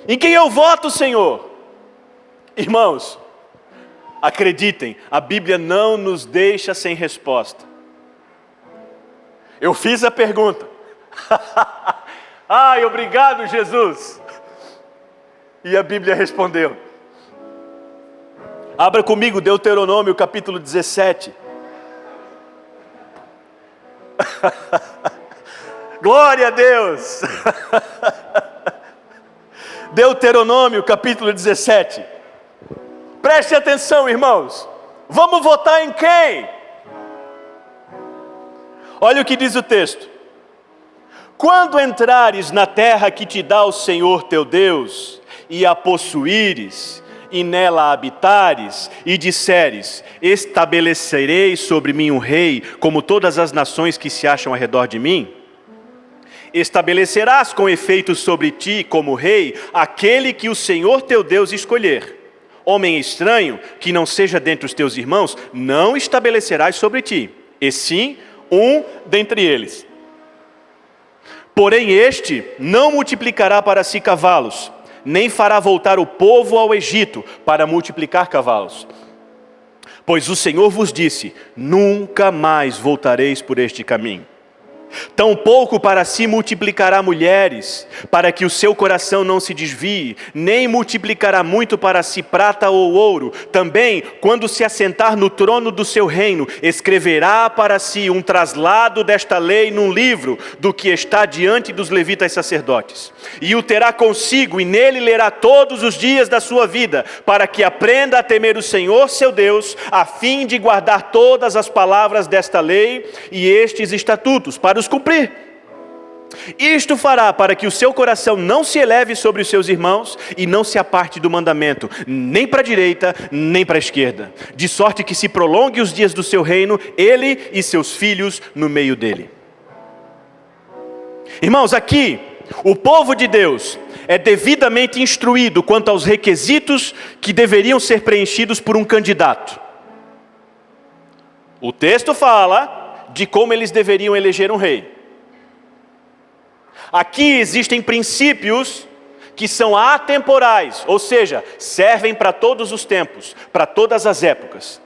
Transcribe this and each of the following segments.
Em quem eu voto, Senhor? Irmãos, acreditem, a Bíblia não nos deixa sem resposta. Eu fiz a pergunta. Ai, obrigado, Jesus. E a Bíblia respondeu. Abra comigo Deuteronômio capítulo 17. Glória a Deus. Deuteronômio capítulo 17. Preste atenção, irmãos. Vamos votar em quem? Olha o que diz o texto. Quando entrares na terra que te dá o Senhor teu Deus, e a possuíres, e nela habitares, e disseres, estabelecerei sobre mim um rei, como todas as nações que se acham ao redor de mim, estabelecerás com efeito sobre ti, como rei, aquele que o Senhor teu Deus escolher. Homem estranho, que não seja dentre os teus irmãos, não estabelecerás sobre ti, e sim um dentre eles. Porém este não multiplicará para si cavalos, nem fará voltar o povo ao Egito para multiplicar cavalos. Pois o Senhor vos disse, nunca mais voltareis por este caminho. Tampouco para si multiplicará mulheres, para que o seu coração não se desvie, nem multiplicará muito para si prata ou ouro. Também, quando se assentar no trono do seu reino, escreverá para si um traslado desta lei num livro, do que está diante dos levitas sacerdotes. E o terá consigo, e nele lerá todos os dias da sua vida, para que aprenda a temer o Senhor seu Deus, a fim de guardar todas as palavras desta lei e estes estatutos, para os cumprir. Isto fará para que o seu coração não se eleve sobre os seus irmãos e não se aparte do mandamento, nem para a direita, nem para a esquerda, de sorte que se prolongue os dias do seu reino, ele e seus filhos no meio dele. Irmãos, aqui, o povo de Deus é devidamente instruído quanto aos requisitos que deveriam ser preenchidos por um candidato. O texto fala de como eles deveriam eleger um rei. Aqui existem princípios que são atemporais, ou seja, servem para todos os tempos, para todas as épocas.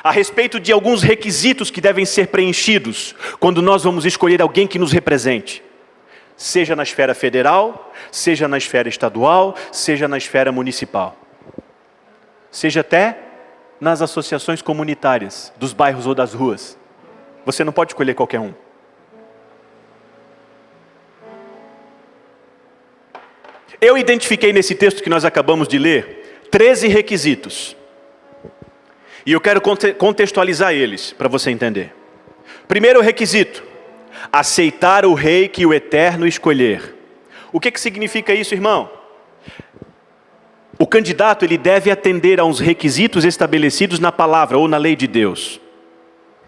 A respeito de alguns requisitos que devem ser preenchidos quando nós vamos escolher alguém que nos represente. Seja na esfera federal, seja na esfera estadual, seja na esfera municipal. Seja até nas associações comunitárias, dos bairros ou das ruas. Você não pode escolher qualquer um. Eu identifiquei nesse texto que nós acabamos de ler 13 requisitos. E eu quero contextualizar eles para você entender. Primeiro requisito: aceitar o rei que o Eterno escolher. O que significa isso, irmão? O candidato ele deve atender a uns requisitos estabelecidos na palavra ou na lei de Deus.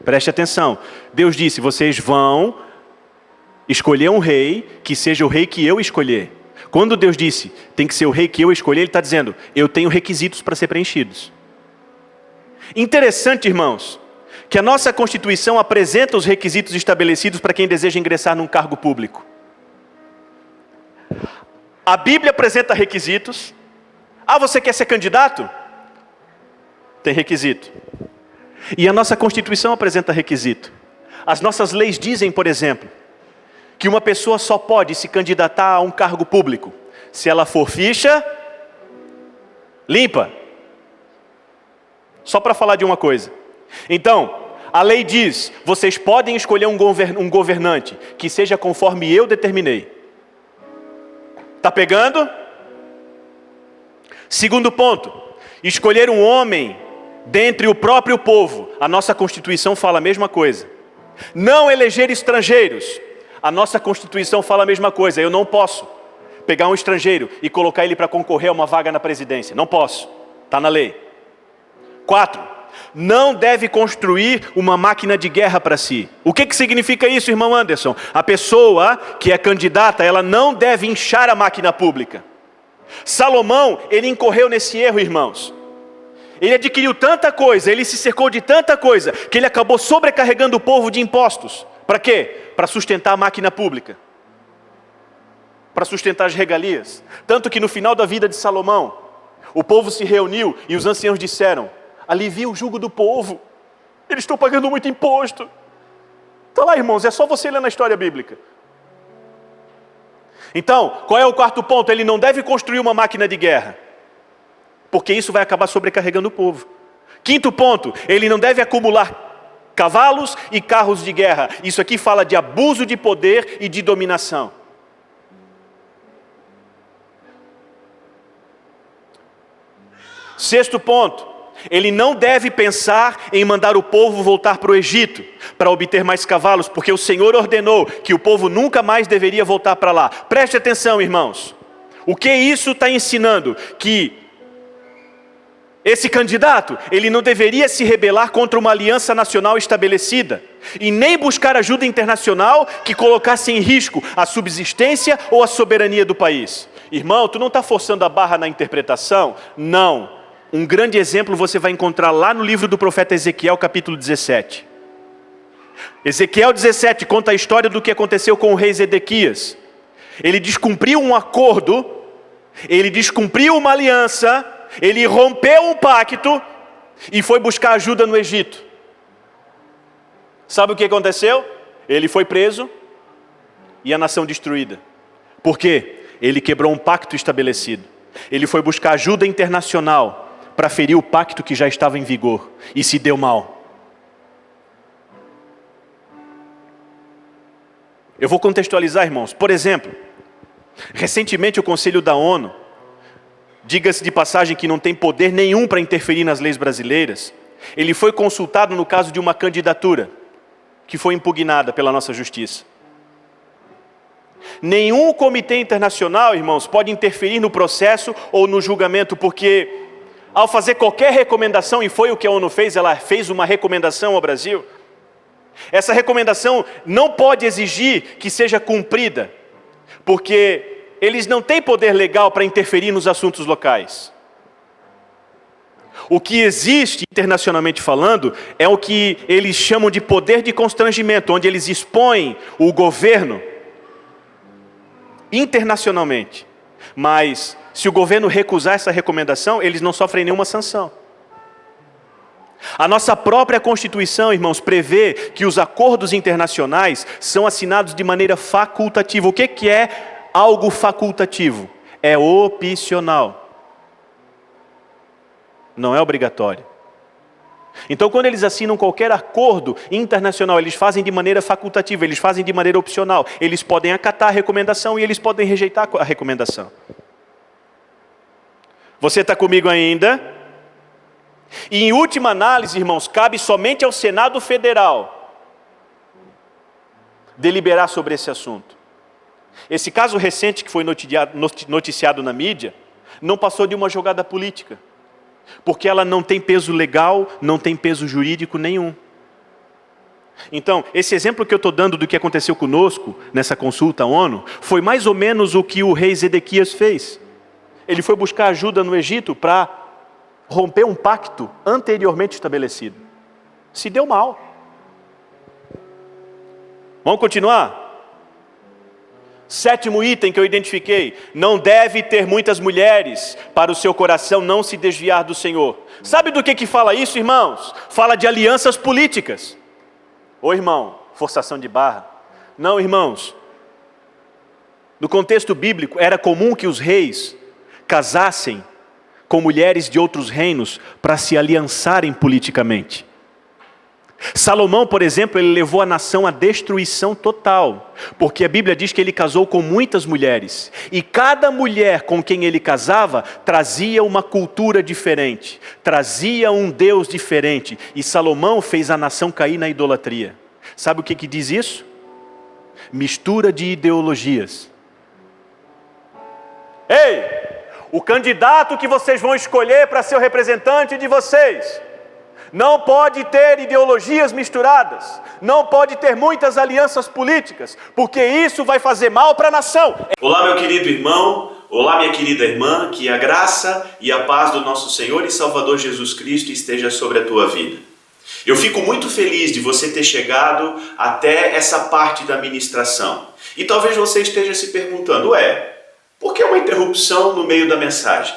Preste atenção, Deus disse, vocês vão escolher um rei que seja o rei que eu escolher. Quando Deus disse, tem que ser o rei que eu escolher, Ele está dizendo, eu tenho requisitos para ser preenchidos. Interessante, irmãos, que a nossa Constituição apresenta os requisitos estabelecidos para quem deseja ingressar num cargo público. A Bíblia apresenta requisitos. Ah, você quer ser candidato? Tem requisito. E a nossa Constituição apresenta requisito. As nossas leis dizem, por exemplo, que uma pessoa só pode se candidatar a um cargo público se ela for ficha limpa. Só para falar de uma coisa. Então, a lei diz, vocês podem escolher um governante que seja conforme eu determinei. Está pegando? Segundo ponto, escolher um homem dentre o próprio povo. A nossa Constituição fala a mesma coisa. Não eleger estrangeiros. A nossa Constituição fala a mesma coisa. Eu não posso pegar um estrangeiro e colocar ele para concorrer a uma vaga na presidência. Não posso. Está na lei. 4. Não deve construir uma máquina de guerra para si. O que significa isso, irmão Anderson? A pessoa que é candidata, ela não deve inchar a máquina pública. Salomão, ele incorreu nesse erro, irmãos. Ele adquiriu tanta coisa, ele se cercou de tanta coisa, que ele acabou sobrecarregando o povo de impostos. Para quê? Para sustentar a máquina pública. para sustentar as regalias. Tanto que no final da vida de Salomão, o povo se reuniu e os anciãos disseram: alivia o jugo do povo, eles estão pagando muito imposto. Está lá, irmãos, é só você ler na história bíblica. Então, qual é o quarto ponto? Ele não deve construir uma máquina de guerra, porque isso vai acabar sobrecarregando o povo. Quinto ponto, ele não deve acumular cavalos e carros de guerra. Isso aqui fala de abuso de poder e de dominação. Sexto ponto, ele não deve pensar em mandar o povo voltar para o Egito para obter mais cavalos, porque o Senhor ordenou que o povo nunca mais deveria voltar para lá. Preste atenção, irmãos. O que isso está ensinando? Que esse candidato, ele não deveria se rebelar contra uma aliança nacional estabelecida e nem buscar ajuda internacional que colocasse em risco a subsistência ou a soberania do país. Irmão, tu não está forçando a barra na interpretação? Não. Um grande exemplo você vai encontrar lá no livro do profeta Ezequiel, capítulo 17. Ezequiel 17 conta a história do que aconteceu com o rei Zedequias. Ele descumpriu um acordo, ele descumpriu uma aliança, ele rompeu um pacto e foi buscar ajuda no Egito. Sabe o que aconteceu? Ele foi preso e a nação destruída. Por quê? Ele quebrou um pacto estabelecido. Ele foi buscar ajuda internacional para ferir o pacto que já estava em vigor e se deu mal. Eu vou contextualizar, irmãos. Por exemplo, recentemente o Conselho da ONU, diga-se de passagem que não tem poder nenhum para interferir nas leis brasileiras, ele foi consultado no caso de uma candidatura que foi impugnada pela nossa justiça. Nenhum comitê internacional, irmãos, pode interferir no processo ou no julgamento, porque ao fazer qualquer recomendação, e foi o que a ONU fez, ela fez uma recomendação ao Brasil. Essa recomendação não pode exigir que seja cumprida, porque eles não têm poder legal para interferir nos assuntos locais. O que existe, internacionalmente falando, é o que eles chamam de poder de constrangimento, onde eles expõem o governo internacionalmente. Mas se o governo recusar essa recomendação, eles não sofrem nenhuma sanção. A nossa própria Constituição, irmãos, prevê que os acordos internacionais são assinados de maneira facultativa. O que é algo facultativo? É opcional. Não é obrigatório. Então, quando eles assinam qualquer acordo internacional, eles fazem de maneira facultativa, eles fazem de maneira opcional. Eles podem acatar a recomendação e eles podem rejeitar a recomendação. Você está comigo ainda? E em última análise, irmãos, cabe somente ao Senado Federal deliberar sobre esse assunto. Esse caso recente que foi noticiado na mídia, não passou de uma jogada política, porque ela não tem peso legal, não tem peso jurídico nenhum. Então, esse exemplo que eu estou dando do que aconteceu conosco, nessa consulta à ONU, foi mais ou menos o que o rei Zedequias fez. Ele foi buscar ajuda no Egito para romper um pacto anteriormente estabelecido. Se deu mal. Vamos continuar? Sétimo item que eu identifiquei: não deve ter muitas mulheres, para o seu coração não se desviar do Senhor. Sabe do que fala isso, irmãos? Fala de alianças políticas. Ô irmão, forçação de barra. Não, irmãos. No contexto bíblico, era comum que os reis casassem com mulheres de outros reinos para se aliançarem politicamente. Salomão, por exemplo, ele levou a nação à destruição total, porque a Bíblia diz que ele casou com muitas mulheres, e cada mulher com quem ele casava trazia uma cultura diferente, trazia um Deus diferente, e Salomão fez a nação cair na idolatria. Sabe o que diz isso? Mistura de ideologias. Ei, o candidato que vocês vão escolher para ser o representante de vocês não pode ter ideologias misturadas, não pode ter muitas alianças políticas, porque isso vai fazer mal para a nação. Olá, meu querido irmão, olá, minha querida irmã, que a graça e a paz do nosso Senhor e Salvador Jesus Cristo esteja sobre a tua vida. Eu fico muito feliz de você ter chegado até essa parte da ministração. E talvez você esteja se perguntando, por que uma interrupção no meio da mensagem?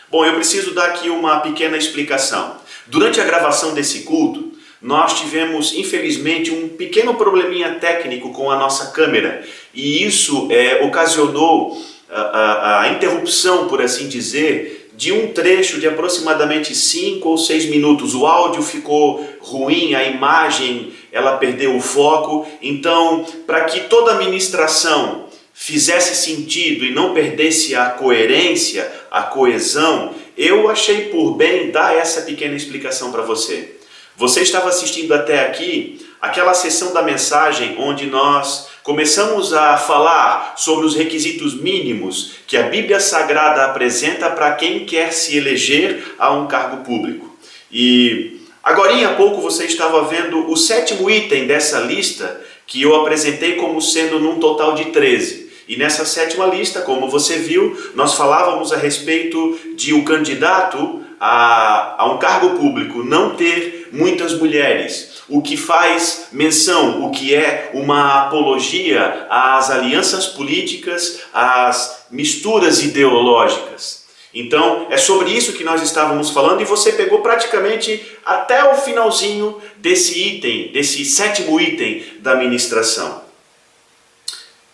Bom, eu preciso dar aqui uma pequena explicação. Durante a gravação desse culto, nós tivemos, infelizmente, um pequeno probleminha técnico com a nossa câmera. E isso ocasionou a interrupção, por assim dizer, de um trecho de aproximadamente 5 ou 6 minutos. O áudio ficou ruim, a imagem ela perdeu o foco. Então, para que toda a ministração fizesse sentido e não perdesse a coerência, a coesão, eu achei por bem dar essa pequena explicação para você. Você estava assistindo até aqui aquela sessão da mensagem onde nós começamos a falar sobre os requisitos mínimos que a Bíblia Sagrada apresenta para quem quer se eleger a um cargo público. E agorinha há pouco você estava vendo o 7º item dessa lista que eu apresentei como sendo num total de 13. E nessa 7ª lista, como você viu, nós falávamos a respeito de o candidato a um cargo público não ter muitas mulheres, o que faz menção, o que é uma apologia às alianças políticas, às misturas ideológicas. Então, é sobre isso que nós estávamos falando e você pegou praticamente até o finalzinho desse item, desse 7º item da ministração.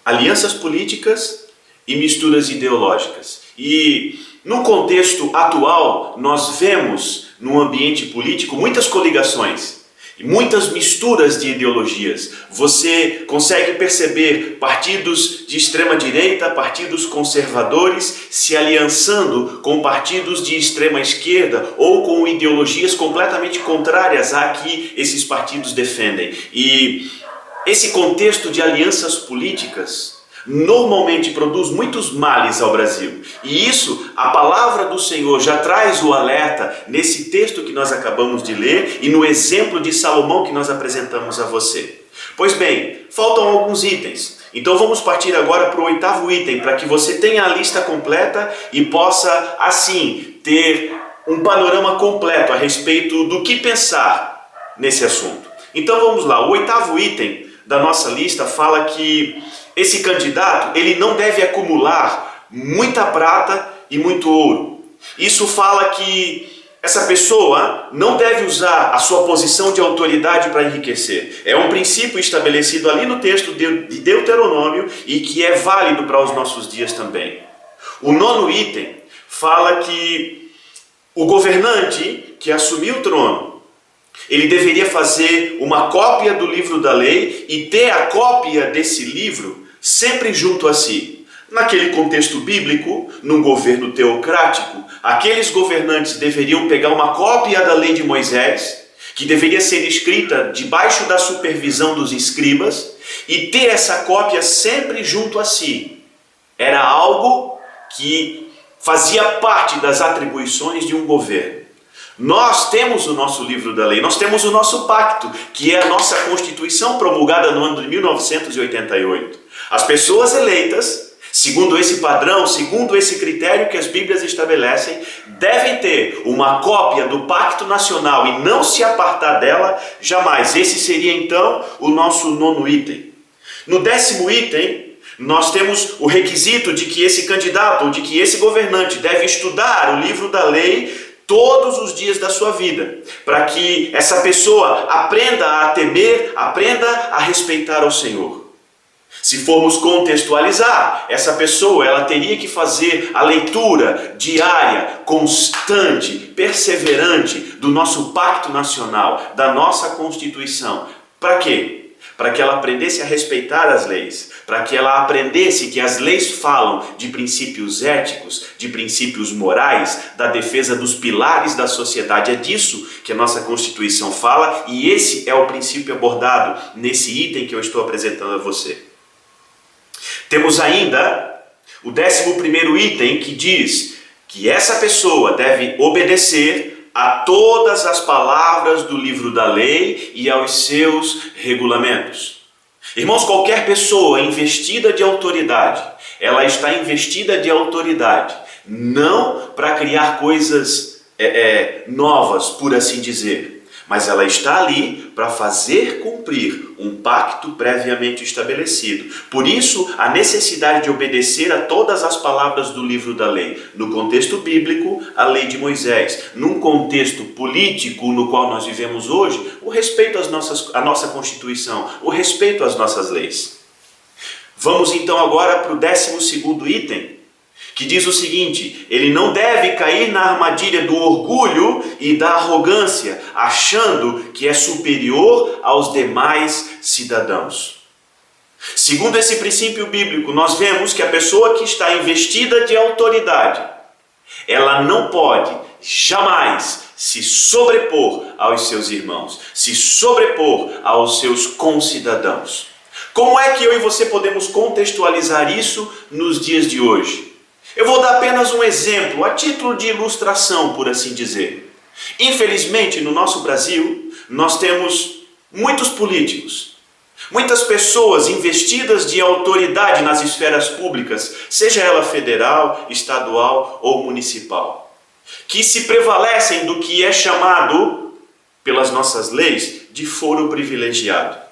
Alianças políticas e misturas ideológicas. E no contexto atual, nós vemos no ambiente político muitas coligações e muitas misturas de ideologias. Você consegue perceber partidos de extrema direita, partidos conservadores se aliançando com partidos de extrema esquerda ou com ideologias completamente contrárias à que esses partidos defendem. E esse contexto de alianças políticas normalmente produz muitos males ao Brasil. E isso, a palavra do Senhor já traz o alerta nesse texto que nós acabamos de ler e no exemplo de Salomão que nós apresentamos a você. Pois bem, faltam alguns itens. Então vamos partir agora para o 8º item, para que você tenha a lista completa e possa, assim, ter um panorama completo a respeito do que pensar nesse assunto. Então vamos lá, o 8º item da nossa lista fala que esse candidato ele não deve acumular muita prata e muito ouro. Isso fala que essa pessoa não deve usar a sua posição de autoridade para enriquecer. É um princípio estabelecido ali no texto de Deuteronômio e que é válido para os nossos dias também. O 9º item fala que o governante que assumiu o trono, ele deveria fazer uma cópia do livro da lei e ter a cópia desse livro sempre junto a si. Naquele contexto bíblico, num governo teocrático, aqueles governantes deveriam pegar uma cópia da lei de Moisés, que deveria ser escrita debaixo da supervisão dos escribas, e ter essa cópia sempre junto a si. Era algo que fazia parte das atribuições de um governo. Nós temos o nosso livro da lei, nós temos o nosso pacto, que é a nossa Constituição promulgada no ano de 1988. As pessoas eleitas, segundo esse padrão, segundo esse critério que as Bíblias estabelecem, devem ter uma cópia do Pacto Nacional e não se apartar dela jamais. Esse seria então o nosso 9º item. No 10º item, nós temos o requisito de que esse candidato, ou de que esse governante deve estudar o livro da lei todos os dias da sua vida, para que essa pessoa aprenda a temer, aprenda a respeitar ao Senhor. Se formos contextualizar, essa pessoa ela teria que fazer a leitura diária, constante, perseverante do nosso pacto nacional, da nossa Constituição. Para quê? Para que ela aprendesse a respeitar as leis, para que ela aprendesse que as leis falam de princípios éticos, de princípios morais, da defesa dos pilares da sociedade. É disso que a nossa Constituição fala e esse é o princípio abordado nesse item que eu estou apresentando a você. Temos ainda o 11º item que diz que essa pessoa deve obedecer a todas as palavras do livro da lei e aos seus regulamentos. Irmãos, qualquer pessoa investida de autoridade, ela está investida de autoridade, não para criar coisas novas, por assim dizer, mas ela está ali para fazer cumprir um pacto previamente estabelecido. Por isso, a necessidade de obedecer a todas as palavras do livro da lei. No contexto bíblico, a lei de Moisés. Num contexto político no qual nós vivemos hoje, o respeito à nossa Constituição, o respeito às nossas leis. Vamos então agora para o 12º item, que diz o seguinte: ele não deve cair na armadilha do orgulho e da arrogância, achando que é superior aos demais cidadãos. Segundo esse princípio bíblico, nós vemos que a pessoa que está investida de autoridade, ela não pode jamais se sobrepor aos seus irmãos, se sobrepor aos seus concidadãos. Como é que eu e você podemos contextualizar isso nos dias de hoje? Eu vou dar apenas um exemplo, a título de ilustração, por assim dizer. Infelizmente, no nosso Brasil, nós temos muitos políticos, muitas pessoas investidas de autoridade nas esferas públicas, seja ela federal, estadual ou municipal, que se prevalecem do que é chamado, pelas nossas leis, de foro privilegiado.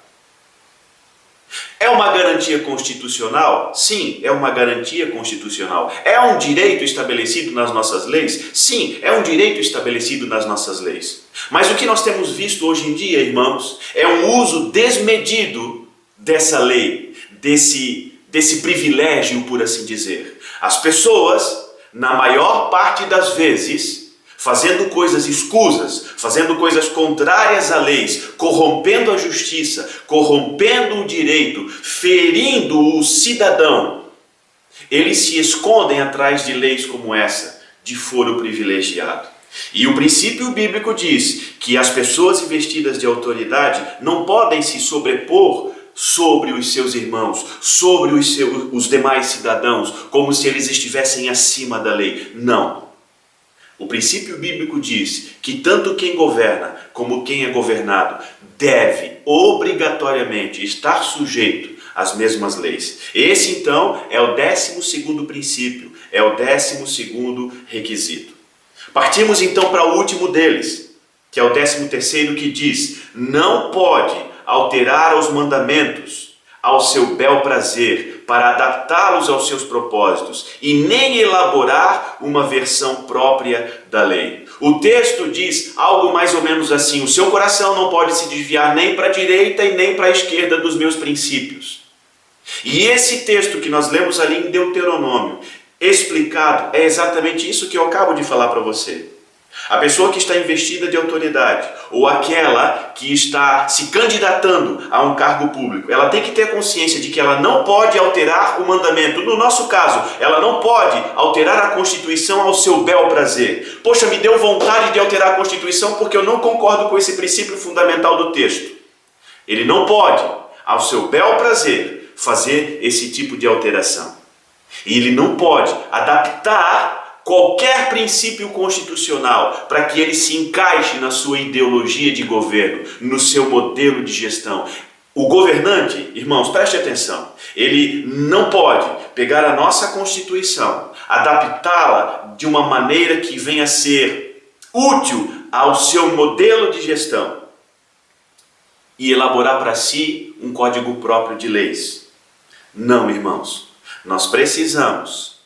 É uma garantia constitucional? Sim, é uma garantia constitucional. É um direito estabelecido nas nossas leis? Sim, é um direito estabelecido nas nossas leis. Mas o que nós temos visto hoje em dia, irmãos, é um uso desmedido dessa lei, desse privilégio, por assim dizer. As pessoas, na maior parte das vezes, fazendo coisas escusas, fazendo coisas contrárias à leis, corrompendo a justiça, corrompendo o direito, ferindo o cidadão, eles se escondem atrás de leis como essa, de foro privilegiado. E o princípio bíblico diz que as pessoas investidas de autoridade não podem se sobrepor sobre os seus irmãos, sobre os demais cidadãos, como se eles estivessem acima da lei. Não. O princípio bíblico diz que tanto quem governa como quem é governado deve obrigatoriamente estar sujeito às mesmas leis. Esse então é o 12º princípio, é o 12º requisito. Partimos então para o último deles, que é o 13º, que diz: não pode alterar os mandamentos ao seu bel prazer, para adaptá-los aos seus propósitos, e nem elaborar uma versão própria da lei. O texto diz algo mais ou menos assim: o seu coração não pode se desviar nem para a direita e nem para a esquerda dos meus princípios. E esse texto que nós lemos ali em Deuteronômio, explicado, é exatamente isso que eu acabo de falar para você. A pessoa que está investida de autoridade, ou aquela que está se candidatando a um cargo público, ela tem que ter consciência de que ela não pode alterar o mandamento. No nosso caso, ela não pode alterar a Constituição ao seu bel prazer. Poxa, me deu vontade de alterar a Constituição porque eu não concordo com esse princípio fundamental do texto. Ele não pode, ao seu bel prazer, fazer esse tipo de alteração. E ele não pode adaptar qualquer princípio constitucional para que ele se encaixe na sua ideologia de governo, no seu modelo de gestão. O governante, irmãos, preste atenção, ele não pode pegar a nossa Constituição, adaptá-la de uma maneira que venha a ser útil ao seu modelo de gestão e elaborar para si um código próprio de leis. Não, irmãos, nós precisamos,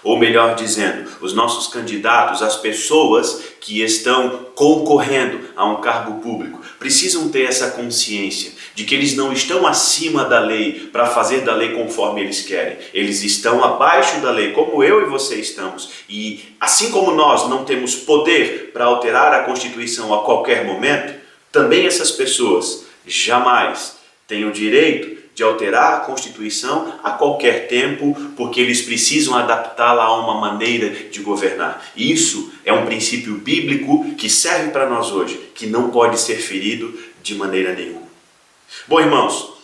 ou melhor dizendo, os nossos candidatos, as pessoas que estão concorrendo a um cargo público, precisam ter essa consciência de que eles não estão acima da lei para fazer da lei conforme eles querem. Eles estão abaixo da lei, como eu e você estamos. E assim como nós não temos poder para alterar a Constituição a qualquer momento, também essas pessoas jamais têm o direito de alterar a Constituição a qualquer tempo, porque eles precisam adaptá-la a uma maneira de governar. Isso é um princípio bíblico que serve para nós hoje, que não pode ser ferido de maneira nenhuma. Bom, irmãos,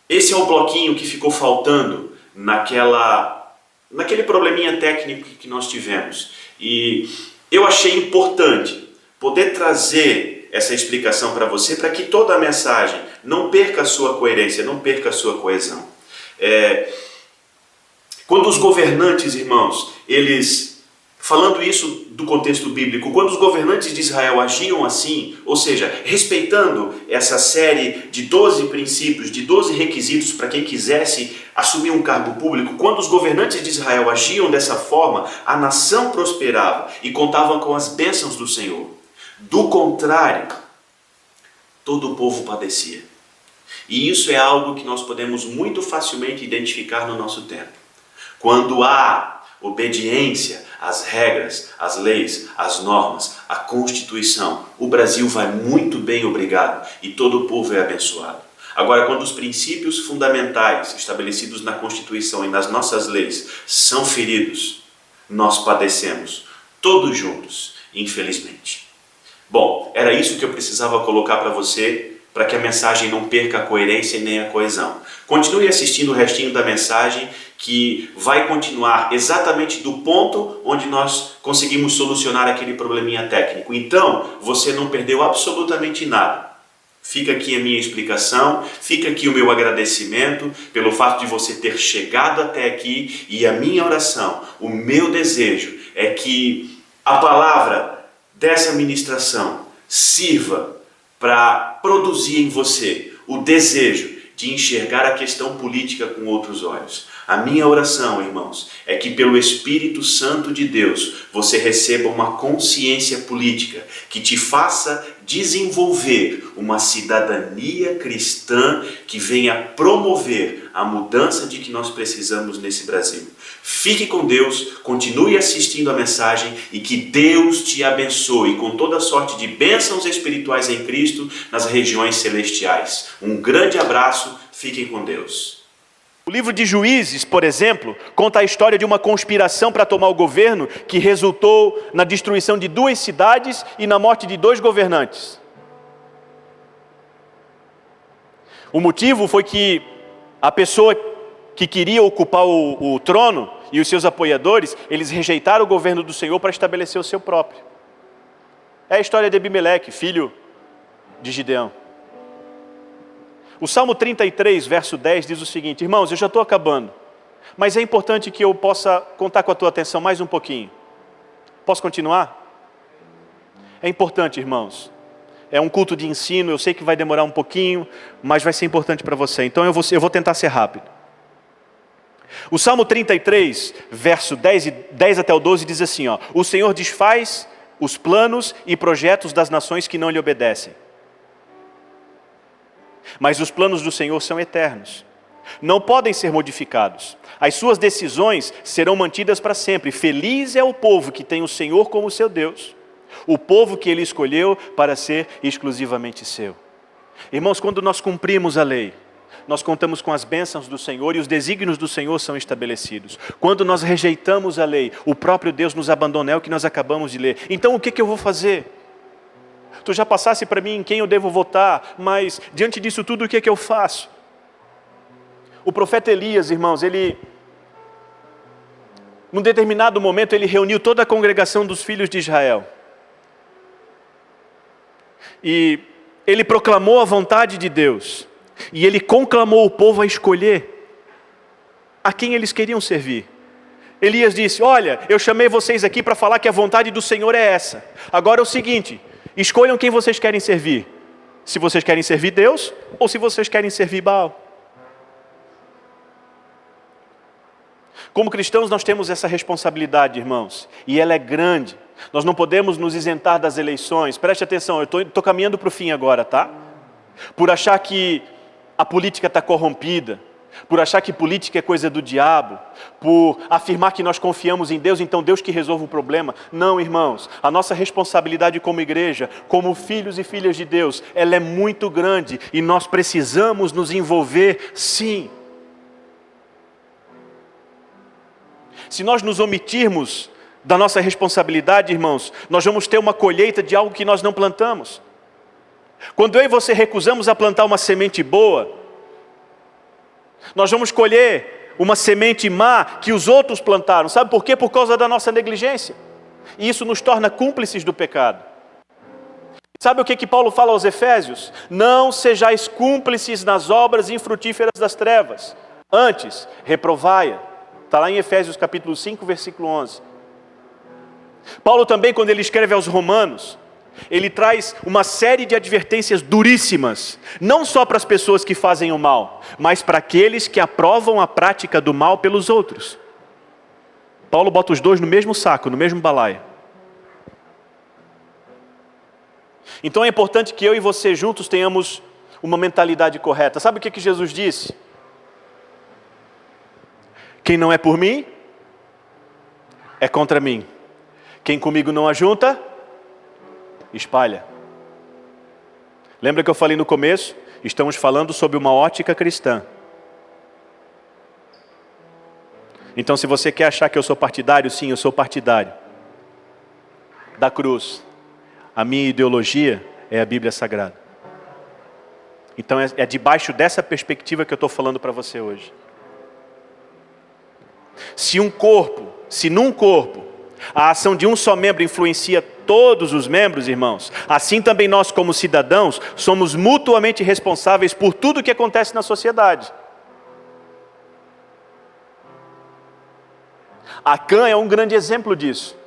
esse é o bloquinho que ficou faltando naquele probleminha técnico que nós tivemos. E eu achei importante poder trazer essa explicação para você, para que toda a mensagem não perca a sua coerência, não perca a sua coesão. Quando os governantes, irmãos, eles falando isso do contexto bíblico, quando os governantes de Israel agiam assim, ou seja, respeitando essa série de 12 princípios, de 12 requisitos para quem quisesse assumir um cargo público, quando os governantes de Israel agiam dessa forma, a nação prosperava e contava com as bênçãos do Senhor. Do contrário, todo o povo padecia. E isso é algo que nós podemos muito facilmente identificar no nosso tempo. Quando há obediência às regras, às leis, às normas, à Constituição, o Brasil vai muito bem, obrigado, e todo o povo é abençoado. Agora, quando os princípios fundamentais estabelecidos na Constituição e nas nossas leis são feridos, nós padecemos, todos juntos, infelizmente. Bom, era isso que eu precisava colocar para você, para que a mensagem não perca a coerência e nem a coesão. Continue assistindo o restinho da mensagem, que vai continuar exatamente do ponto onde nós conseguimos solucionar aquele probleminha técnico. Então, você não perdeu absolutamente nada. Fica aqui a minha explicação, fica aqui o meu agradecimento pelo fato de você ter chegado até aqui, e a minha oração, o meu desejo é que a palavra dessa ministração sirva para produzir em você o desejo de enxergar a questão política com outros olhos. A minha oração, irmãos, é que pelo Espírito Santo de Deus você receba uma consciência política que te faça desenvolver uma cidadania cristã que venha promover a mudança de que nós precisamos nesse Brasil. Fique com Deus, continue assistindo a mensagem e que Deus te abençoe com toda sorte de bênçãos espirituais em Cristo nas regiões celestiais. Um grande abraço, fiquem com Deus. O livro de Juízes, por exemplo, conta a história de uma conspiração para tomar o governo que resultou na destruição de 2 cidades e na morte de 2 governantes. O motivo foi que a pessoa que queria ocupar o trono e os seus apoiadores, eles rejeitaram o governo do Senhor para estabelecer o seu próprio. É a história de Abimeleque, filho de Gideão. O Salmo 33, verso 10 diz o seguinte: irmãos, eu já estou acabando, mas é importante que eu possa contar com a tua atenção mais um pouquinho. Posso continuar? É importante, irmãos. É um culto de ensino, eu sei que vai demorar um pouquinho, mas vai ser importante para você. Então eu vou tentar ser rápido. O Salmo 33, verso 10 até o 12 diz assim, ó: o Senhor desfaz os planos e projetos das nações que não lhe obedecem. Mas os planos do Senhor são eternos, não podem ser modificados. As suas decisões serão mantidas para sempre. Feliz é o povo que tem o Senhor como seu Deus, o povo que Ele escolheu para ser exclusivamente seu. Irmãos, quando nós cumprimos a lei, nós contamos com as bênçãos do Senhor e os desígnios do Senhor são estabelecidos. Quando nós rejeitamos a lei, o próprio Deus nos abandona, é o que nós acabamos de ler. Então o que eu vou fazer? Tu já passasse para mim em quem eu devo votar, mas diante disso tudo, o que eu faço? O profeta Elias, irmãos, num determinado momento, ele reuniu toda a congregação dos filhos de Israel. E ele proclamou a vontade de Deus. E ele conclamou o povo a escolher a quem eles queriam servir. Elias disse: olha, eu chamei vocês aqui para falar que a vontade do Senhor é essa. Agora é o seguinte, escolham quem vocês querem servir. Se vocês querem servir Deus ou se vocês querem servir Baal. Como cristãos nós temos essa responsabilidade, irmãos, e ela é grande. Nós não podemos nos isentar das eleições. Preste atenção, eu estou caminhando para o fim agora, tá? Por achar que a política está corrompida, por achar que política é coisa do diabo, por afirmar que nós confiamos em Deus, então Deus que resolve o problema. Não, irmãos, a nossa responsabilidade como igreja, como filhos e filhas de Deus, ela é muito grande e nós precisamos nos envolver, sim. Se nós nos omitirmos da nossa responsabilidade, irmãos, nós vamos ter uma colheita de algo que nós não plantamos. Quando eu e você recusamos a plantar uma semente boa, nós vamos colher uma semente má que os outros plantaram. Sabe por quê? Por causa da nossa negligência. E isso nos torna cúmplices do pecado. Sabe o que Paulo fala aos Efésios? Não sejais cúmplices nas obras infrutíferas das trevas. Antes, reprovai-a. Está lá em Efésios capítulo 5, versículo 11. Paulo também, quando ele escreve aos Romanos, ele traz uma série de advertências duríssimas, não só para as pessoas que fazem o mal, mas para aqueles que aprovam a prática do mal pelos outros. Paulo bota os dois no mesmo saco, no mesmo balaio. Então é importante que eu e você juntos tenhamos uma mentalidade correta. Sabe o que Jesus disse? Quem não é por mim, é contra mim. Quem comigo não ajunta, espalha. Lembra que eu falei no começo? Estamos falando sobre uma ótica cristã. Então, se você quer achar que eu sou partidário, sim, eu sou partidário da cruz. A minha ideologia é a Bíblia Sagrada. Então, é debaixo dessa perspectiva que eu estou falando para você hoje. Se num corpo, a ação de um só membro influencia todos os membros, irmãos, assim também nós, como cidadãos, somos mutuamente responsáveis por tudo que acontece na sociedade. Acã é um grande exemplo disso.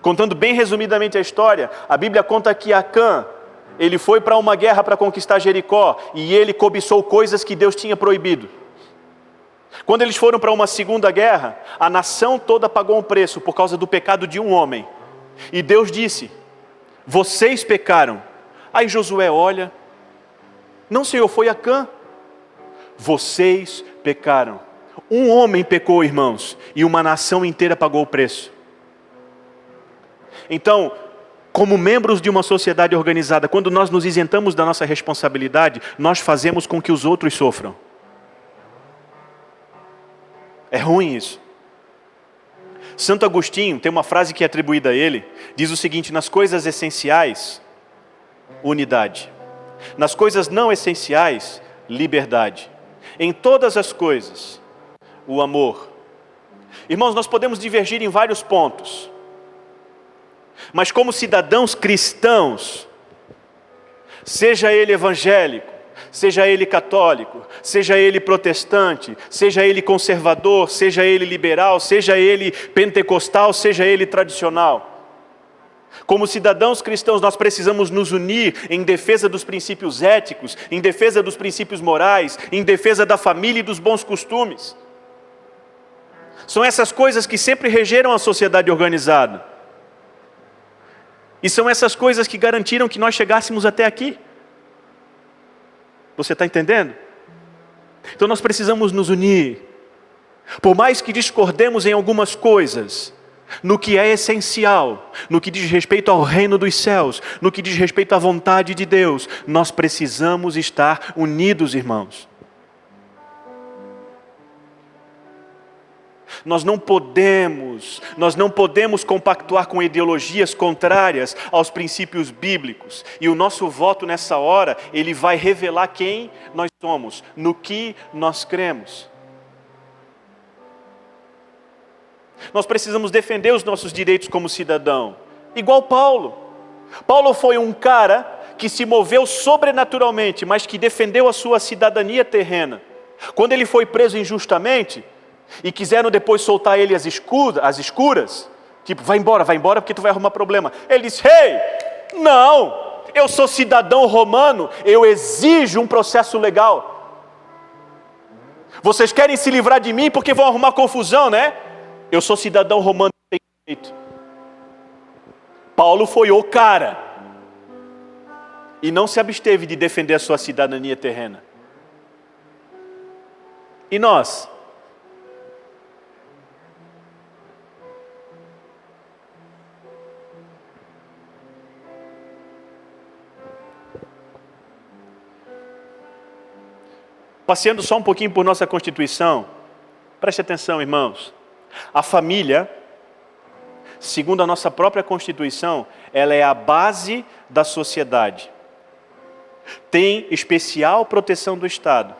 Contando bem resumidamente a história, a Bíblia conta que Acã, ele foi para uma guerra para conquistar Jericó, e ele cobiçou coisas que Deus tinha proibido. Quando eles foram para uma segunda guerra, a nação toda pagou um preço por causa do pecado de um homem. E Deus disse: vocês pecaram. Aí Josué olha: não, Senhor, foi Acã. Vocês pecaram. Um homem pecou, irmãos, e uma nação inteira pagou o preço. Então, como membros de uma sociedade organizada, quando nós nos isentamos da nossa responsabilidade, nós fazemos com que os outros sofram. É ruim isso. Santo Agostinho, tem uma frase que é atribuída a ele, diz o seguinte: nas coisas essenciais, unidade. Nas coisas não essenciais, liberdade. Em todas as coisas, o amor. Irmãos, nós podemos divergir em vários pontos, mas como cidadãos cristãos, seja ele evangélico, seja ele católico, seja ele protestante, seja ele conservador, seja ele liberal, seja ele pentecostal, seja ele tradicional, como cidadãos cristãos, nós precisamos nos unir em defesa dos princípios éticos, em defesa dos princípios morais, em defesa da família e dos bons costumes. São essas coisas que sempre regeram a sociedade organizada. E são essas coisas que garantiram que nós chegássemos até aqui. Você está entendendo? Então nós precisamos nos unir. Por mais que discordemos em algumas coisas, no que é essencial, no que diz respeito ao reino dos céus, no que diz respeito à vontade de Deus, nós precisamos estar unidos, irmãos. Nós não podemos compactuar com ideologias contrárias aos princípios bíblicos. E o nosso voto nessa hora, ele vai revelar quem nós somos, no que nós cremos. Nós precisamos defender os nossos direitos como cidadão, igual Paulo. Paulo foi um cara que se moveu sobrenaturalmente, mas que defendeu a sua cidadania terrena. Quando ele foi preso injustamente, e quiseram depois soltar ele às escuras, tipo, vai embora porque tu vai arrumar problema. Ele disse: não, eu sou cidadão romano, eu exijo um processo legal. Vocês querem se livrar de mim porque vão arrumar confusão, né? Eu sou cidadão romano, não tem jeito. Paulo foi o cara, e não se absteve de defender a sua cidadania terrena. E nós? Passeando só um pouquinho por nossa Constituição, preste atenção, irmãos. A família, segundo a nossa própria Constituição, ela é a base da sociedade. Tem especial proteção do Estado.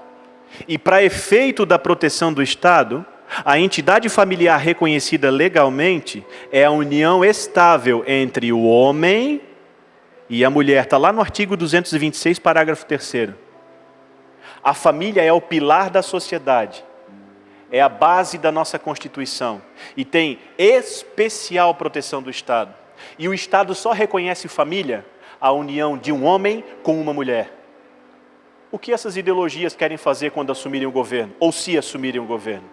E para efeito da proteção do Estado, a entidade familiar reconhecida legalmente é a união estável entre o homem e a mulher. Está lá no artigo 226, parágrafo 3º. A família é o pilar da sociedade. é a base da nossa Constituição e tem especial proteção do Estado. E o Estado só reconhece família, a união de um homem com uma mulher. O que essas ideologias querem fazer quando assumirem o governo? Ou se assumirem o governo?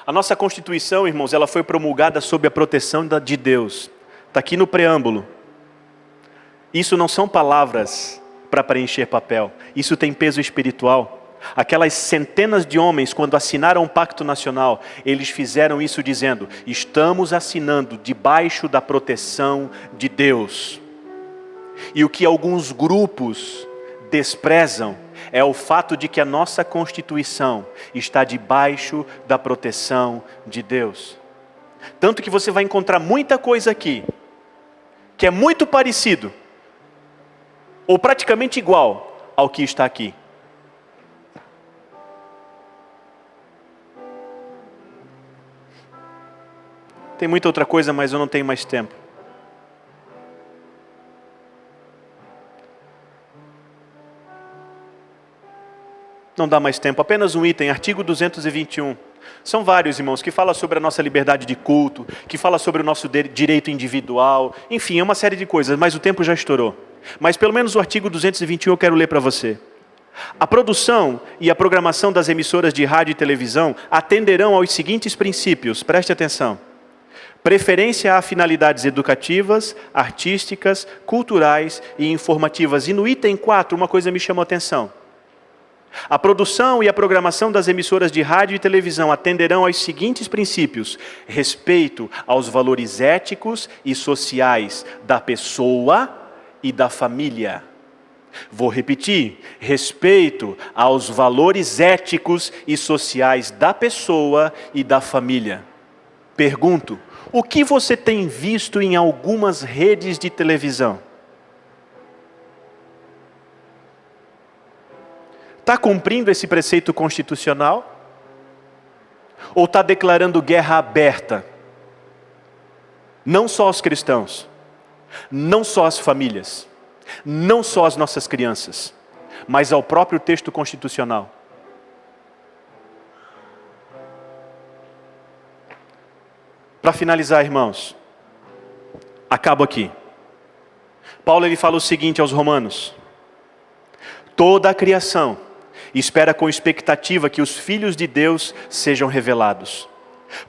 A nossa Constituição, irmãos, ela foi promulgada sob a proteção de Deus. Está aqui no preâmbulo. Isso não são palavras para preencher papel. Isso tem peso espiritual. Aquelas centenas de homens, quando assinaram um pacto nacional, eles fizeram isso dizendo: estamos assinando debaixo da proteção de Deus. E o que alguns grupos desprezam é o fato de que a nossa Constituição está debaixo da proteção de Deus. Tanto que você vai encontrar muita coisa aqui que é muito parecido ou praticamente igual ao que está aqui. Tem muita outra coisa, mas eu não tenho mais tempo. Não dá mais tempo, apenas um item, artigo 221. São vários, irmãos, que fala sobre a nossa liberdade de culto, que fala sobre o nosso direito individual, enfim, é uma série de coisas, mas o tempo já estourou. Mas pelo menos o artigo 221 eu quero ler para você. A produção e a programação das emissoras de rádio e televisão atenderão aos seguintes princípios, preste atenção. Preferência a finalidades educativas, artísticas, culturais e informativas. E no item 4, uma coisa me chamou a atenção. A produção e a programação das emissoras de rádio e televisão atenderão aos seguintes princípios: respeito aos valores éticos e sociais da pessoa e da família. Vou repetir: respeito aos valores éticos e sociais da pessoa e da família. Pergunto: o que você tem visto em algumas redes de televisão? Está cumprindo esse preceito constitucional? Ou está declarando guerra aberta? Não só aos cristãos, não só às famílias, não só às nossas crianças, mas ao próprio texto constitucional. Para finalizar, irmãos, acabo aqui. Paulo ele fala o seguinte aos romanos: toda a criação espera com expectativa que os filhos de Deus sejam revelados.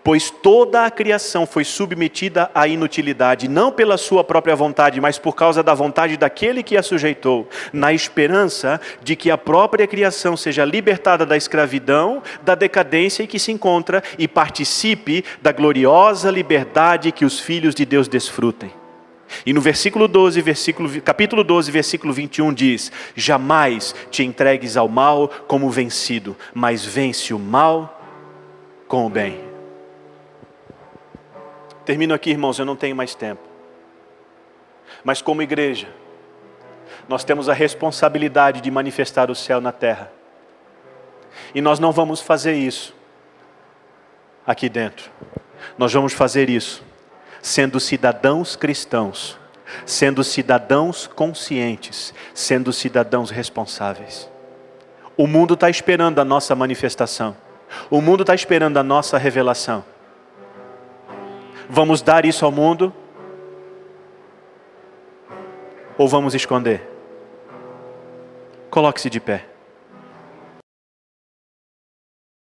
Pois toda a criação foi submetida à inutilidade, não pela sua própria vontade, mas por causa da vontade daquele que a sujeitou, na esperança de que a própria criação seja libertada da escravidão, da decadência em que se encontra e participe da gloriosa liberdade que os filhos de Deus desfrutem. E no capítulo 12, versículo 21 diz: jamais te entregues ao mal como vencido, mas vence o mal com o bem. Termino aqui, irmãos, eu não tenho mais tempo. Mas como igreja, nós temos a responsabilidade de manifestar o céu na terra. E nós não vamos fazer isso aqui dentro. Nós vamos fazer isso sendo cidadãos cristãos, sendo cidadãos conscientes, sendo cidadãos responsáveis. O mundo está esperando a nossa manifestação. O mundo está esperando a nossa revelação. Vamos dar isso ao mundo? Ou vamos esconder? Coloque-se de pé.